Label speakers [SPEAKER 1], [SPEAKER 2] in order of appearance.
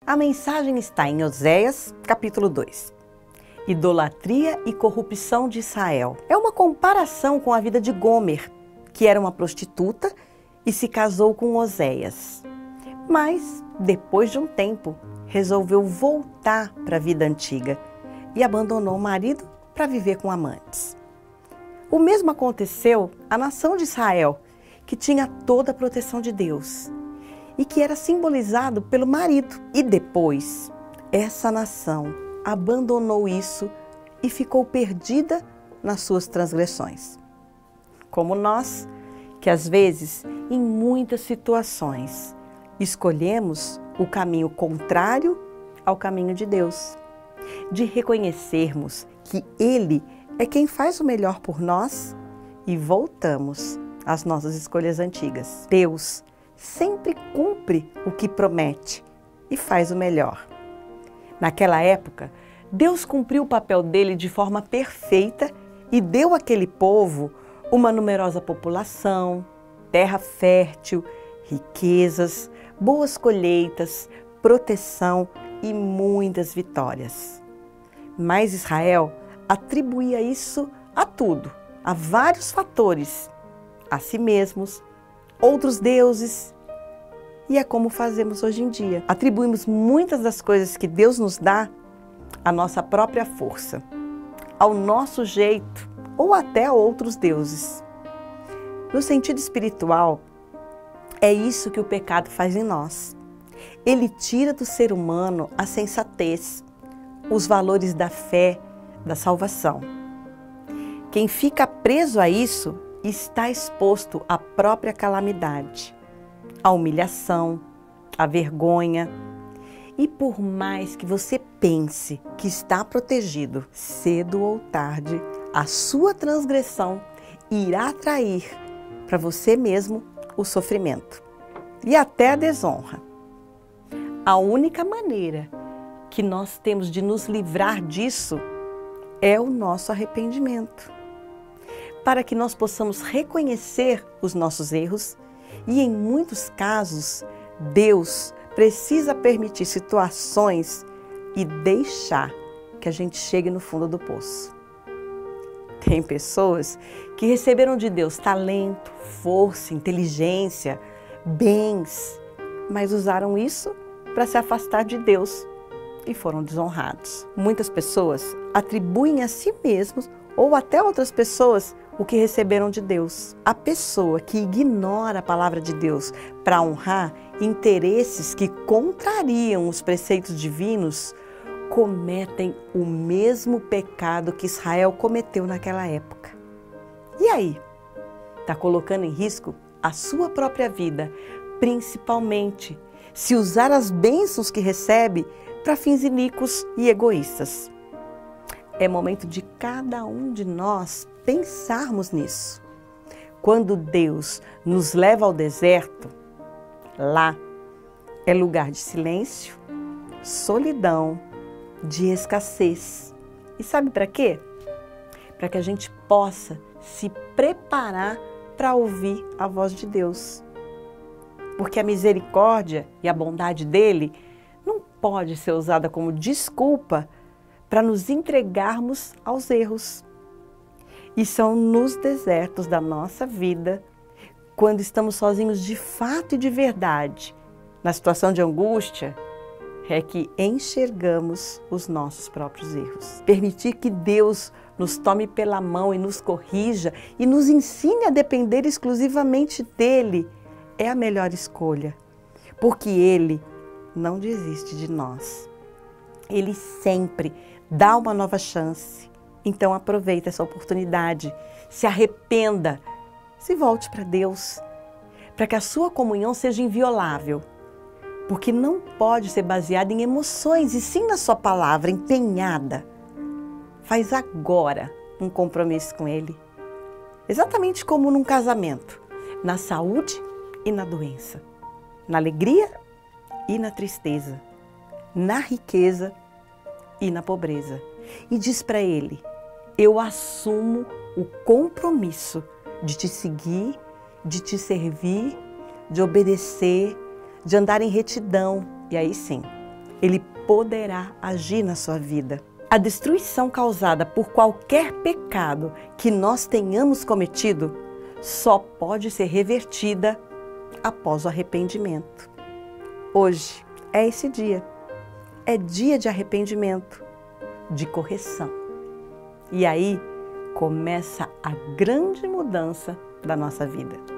[SPEAKER 1] A mensagem está em Oséias, capítulo 2. Idolatria e corrupção de Israel. É uma comparação com a vida de Gomer, que era uma prostituta e se casou com Oséias. Mas, depois de um tempo, resolveu voltar para a vida antiga e abandonou o marido para viver com amantes. O mesmo aconteceu à nação de Israel, que tinha toda a proteção de Deus e que era simbolizado pelo marido. E depois, essa nação abandonou isso e ficou perdida nas suas transgressões. Como nós, que às vezes, em muitas situações, escolhemos o caminho contrário ao caminho de Deus, de reconhecermos que Ele é quem faz o melhor por nós e voltamos às nossas escolhas antigas. Deus sempre cumpre o que promete e faz o melhor. Naquela época, Deus cumpriu o papel dele de forma perfeita e deu àquele povo uma numerosa população, terra fértil, riquezas, boas colheitas, proteção e muitas vitórias. Mas Israel atribuía isso a tudo, a vários fatores, a si mesmos, outros deuses, e é como fazemos hoje em dia. Atribuímos muitas das coisas que Deus nos dá à nossa própria força, ao nosso jeito ou até a outros deuses. No sentido espiritual, é isso que o pecado faz em nós. Ele tira do ser humano a sensatez, os valores da fé, da salvação. Quem fica preso a isso está exposto à própria calamidade, à humilhação, à vergonha. E por mais que você pense que está protegido, cedo ou tarde, a sua transgressão irá trair para você mesmo o sofrimento e até a desonra. A única maneira que nós temos de nos livrar disso é o nosso arrependimento, para que nós possamos reconhecer os nossos erros e, em muitos casos, Deus precisa permitir situações e deixar que a gente chegue no fundo do poço. Tem pessoas que receberam de Deus talento, força, inteligência, bens, mas usaram isso para se afastar de Deus e foram desonrados. Muitas pessoas atribuem a si mesmos ou até outras pessoas o que receberam de Deus. A pessoa que ignora a palavra de Deus para honrar interesses que contrariam os preceitos divinos cometem o mesmo pecado que Israel cometeu naquela época. E aí? Está colocando em risco a sua própria vida, principalmente se usar as bênçãos que recebe para fins iníquos e egoístas. É momento de cada um de nós pensarmos nisso. Quando Deus nos leva ao deserto, lá é lugar de silêncio, solidão, de escassez. E sabe para quê? Para que a gente possa se preparar para ouvir a voz de Deus. Porque a misericórdia e a bondade dele não pode ser usada como desculpa para nos entregarmos aos erros. E são nos desertos da nossa vida, quando estamos sozinhos de fato e de verdade, na situação de angústia, é que enxergamos os nossos próprios erros. Permitir que Deus nos tome pela mão e nos corrija e nos ensine a depender exclusivamente dele é a melhor escolha, porque Ele não desiste de nós. Ele sempre dá uma nova chance. Então aproveite essa oportunidade, se arrependa, se volte para Deus, para que a sua comunhão seja inviolável, porque não pode ser baseada em emoções e sim na sua palavra empenhada. Faz agora um compromisso com Ele, exatamente como num casamento, na saúde e na doença, na alegria e na tristeza, na riqueza e na pobreza. E diz para Ele: eu assumo o compromisso de te seguir, de te servir, de obedecer, de andar em retidão. E aí sim, Ele poderá agir na sua vida. A destruição causada por qualquer pecado que nós tenhamos cometido só pode ser revertida após o arrependimento. Hoje é esse dia. É dia de arrependimento, de correção. E aí começa a grande mudança da nossa vida.